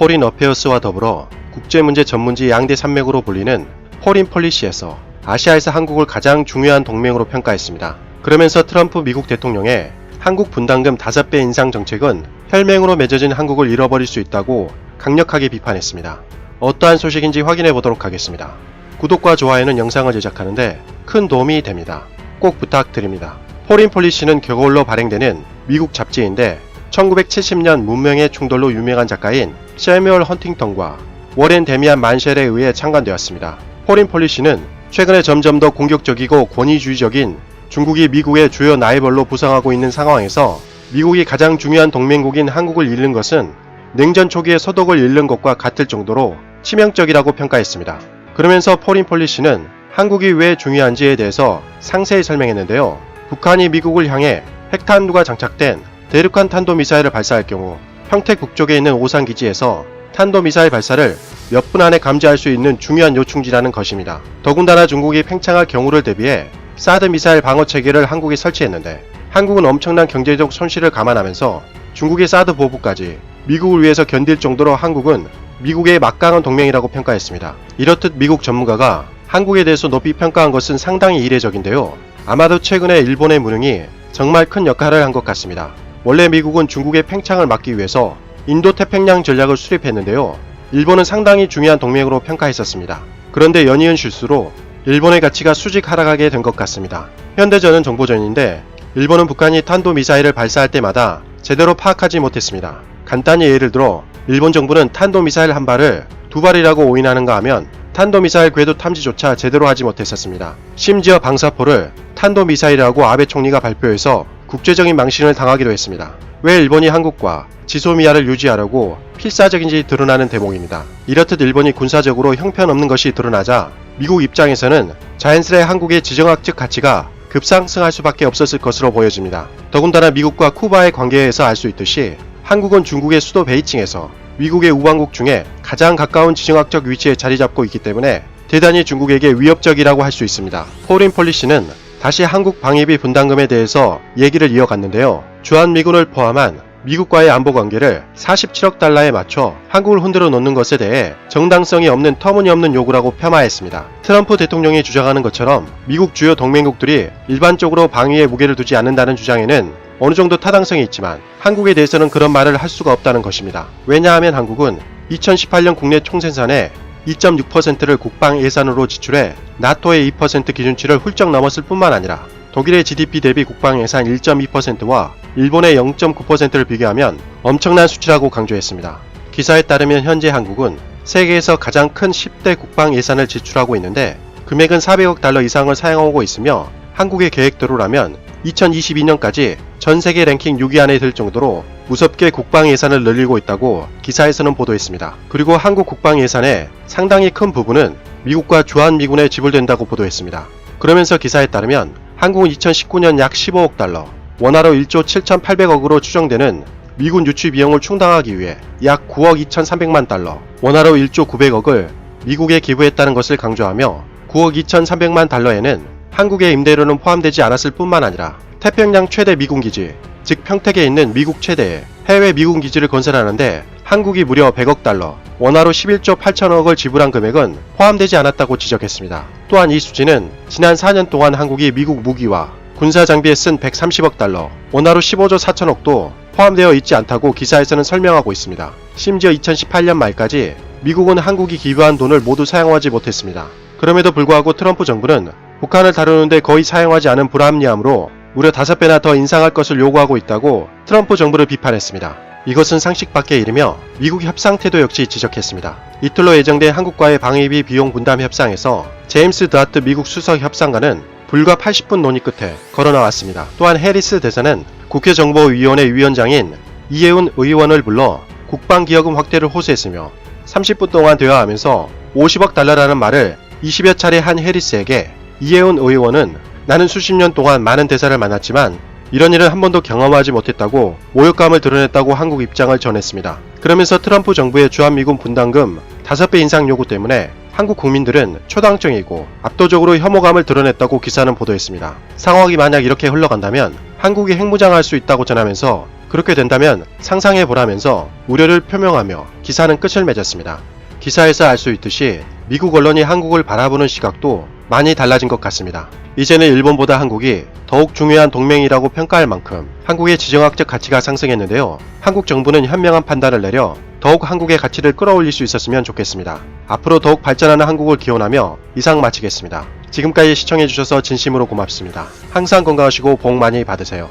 포린 어페어스와 더불어 국제문제 전문지 양대 산맥으로 불리는 포린 폴리시에서 아시아에서 한국을 가장 중요한 동맹으로 평가했습니다. 그러면서 트럼프 미국 대통령의 한국 분담금 5배 인상 정책은 혈맹으로 맺어진 한국을 잃어버릴 수 있다고 강력하게 비판했습니다. 어떠한 소식인지 확인해 보도록 하겠습니다. 구독과 좋아요는 영상을 제작하는데 큰 도움이 됩니다. 꼭 부탁드립니다. 포린 폴리시는 겨울로 발행되는 미국 잡지인데 1970년 문명의 충돌로 유명한 작가인 세뮤얼 헌팅턴과 워렌 데미안 만셸에 의해 창간되었습니다. 포린 폴리시는 최근에 점점 더 공격적이고 권위주의적인 중국이 미국의 주요 라이벌로 부상하고 있는 상황에서 미국이 가장 중요한 동맹국인 한국을 잃는 것은 냉전 초기의 서독을 잃는 것과 같을 정도로 치명적이라고 평가했습니다. 그러면서 포린 폴리시는 한국이 왜 중요한지에 대해서 상세히 설명했는데요. 북한이 미국을 향해 핵탄두가 장착된 대륙간 탄도미사일을 발사할 경우 평택 북쪽에 있는 오산기지에서 탄도미사일 발사를 몇 분 안에 감지할 수 있는 중요한 요충지라는 것입니다. 더군다나 중국이 팽창할 경우를 대비해 사드 미사일 방어 체계를 한국에 설치했는데 한국은 엄청난 경제적 손실을 감안하면서 중국의 사드 보부까지 미국을 위해서 견딜 정도로 한국은 미국의 막강한 동맹이라고 평가했습니다. 이렇듯 미국 전문가가 한국에 대해서 높이 평가한 것은 상당히 이례적인데요. 아마도 최근에 일본의 무능이 정말 큰 역할을 한 것 같습니다. 원래 미국은 중국의 팽창을 막기 위해서 인도태평양 전략을 수립했는데요. 일본은 상당히 중요한 동맹으로 평가했었습니다. 그런데 연이은 실수로 일본의 가치가 수직 하락하게 된 것 같습니다. 현대전은 정보전인데 일본은 북한이 탄도미사일을 발사할 때마다 제대로 파악하지 못했습니다. 간단히 예를 들어 일본 정부는 탄도미사일 한 발을 2발이라고 오인하는가 하면 탄도미사일 궤도 탐지조차 제대로 하지 못했었습니다. 심지어 방사포를 탄도미사일이라고 아베 총리가 발표해서 국제적인 망신을 당하기도 했습니다. 왜 일본이 한국과 지소미아를 유지하려고 필사적인지 드러나는 대목입니다. 이렇듯 일본이 군사적으로 형편없는 것이 드러나자 미국 입장에서는 자연스레 한국의 지정학적 가치가 급상승할 수밖에 없었을 것으로 보여집니다. 더군다나 미국과 쿠바의 관계에서 알 수 있듯이 한국은 중국의 수도 베이징에서 미국의 우방국 중에 가장 가까운 지정학적 위치에 자리 잡고 있기 때문에 대단히 중국에게 위협적이라고 할 수 있습니다. 포린 폴리시는 다시 한국 방위비 분담금에 대해서 얘기를 이어갔는데요. 주한미군을 포함한 미국과의 안보관계를 47억 달러에 맞춰 한국을 흔들어 놓는 것에 대해 정당성이 없는 터무니없는 요구라고 폄하했습니다. 트럼프 대통령이 주장하는 것처럼 미국 주요 동맹국들이 일반적으로 방위에 무게를 두지 않는다는 주장에는 어느 정도 타당성이 있지만 한국에 대해서는 그런 말을 할 수가 없다는 것입니다. 왜냐하면 한국은 2018년 국내 총생산의 2.6%를 국방 예산으로 지출해 나토의 2% 기준치를 훌쩍 넘었을 뿐만 아니라 독일의 GDP 대비 국방 예산 1.2%와 일본의 0.9%를 비교하면 엄청난 수치라고 강조했습니다. 기사에 따르면 현재 한국은 세계에서 가장 큰 10대 국방 예산을 지출하고 있는데 금액은 400억 달러 이상을 사용하고 있으며 한국의 계획대로라면 2022년까지 전 세계 랭킹 6위 안에 들 정도로 무섭게 국방 예산을 늘리고 있다고 기사에서는 보도했습니다. 그리고 한국 국방 예산의 상당히 큰 부분은 미국과 주한미군에 지불된다고 보도했습니다. 그러면서 기사에 따르면 한국은 2019년 약 15억 달러, 원화로 1조 7,800억으로 추정되는 미군 유치 비용을 충당하기 위해 약 9억 2,300만 달러, 원화로 1조 900억을 미국에 기부했다는 것을 강조하며 9억 2,300만 달러에는 한국의 임대료는 포함되지 않았을 뿐만 아니라 태평양 최대 미군기지, 즉 평택에 있는 미국 최대의 해외 미군기지를 건설하는데 한국이 무려 100억 달러, 원화로 11조 8천억을 지불한 금액은 포함되지 않았다고 지적했습니다. 또한 이 수치는 지난 4년 동안 한국이 미국 무기와 군사 장비에 쓴 130억 달러, 원화로 15조 4천억도 포함되어 있지 않다고 기사에서는 설명하고 있습니다. 심지어 2018년 말까지 미국은 한국이 기부한 돈을 모두 사용하지 못했습니다. 그럼에도 불구하고 트럼프 정부는 북한을 다루는데 거의 사용하지 않은 불합리함으로 무려 5배나 더 인상할 것을 요구하고 있다고 트럼프 정부를 비판했습니다. 이것은 상식 밖의 일이며 미국 협상 태도 역시 지적했습니다. 이틀로 예정된 한국과의 방위비 비용 분담 협상에서 제임스 드하트 미국 수석 협상관은 불과 80분 논의 끝에 걸어나왔습니다. 또한 해리스 대사는 국회정보위원회 위원장인 이해운 의원을 불러 국방기여금 확대를 호소했으며 30분 동안 대화하면서 50억 달러라는 말을 20여 차례 한 해리스에게 이해운 의원은 나는 수십 년 동안 많은 대사를 만났지만 이런 일은 한 번도 경험하지 못했다고 모욕감을 드러냈다고 한국 입장을 전했습니다. 그러면서 트럼프 정부의 주한미군 분담금 5배 인상 요구 때문에 한국 국민들은 초당적이고 압도적으로 혐오감을 드러냈다고 기사는 보도했습니다. 상황이 만약 이렇게 흘러간다면 한국이 핵무장할 수 있다고 전하면서 그렇게 된다면 상상해보라면서 우려를 표명하며 기사는 끝을 맺었습니다. 기사에서 알 수 있듯이 미국 언론이 한국을 바라보는 시각도 많이 달라진 것 같습니다. 이제는 일본보다 한국이 더욱 중요한 동맹이라고 평가할 만큼 한국의 지정학적 가치가 상승했는데요. 한국 정부는 현명한 판단을 내려 더욱 한국의 가치를 끌어올릴 수 있었으면 좋겠습니다. 앞으로 더욱 발전하는 한국을 기원하며 이상 마치겠습니다. 지금까지 시청해주셔서 진심으로 고맙습니다. 항상 건강하시고 복 많이 받으세요.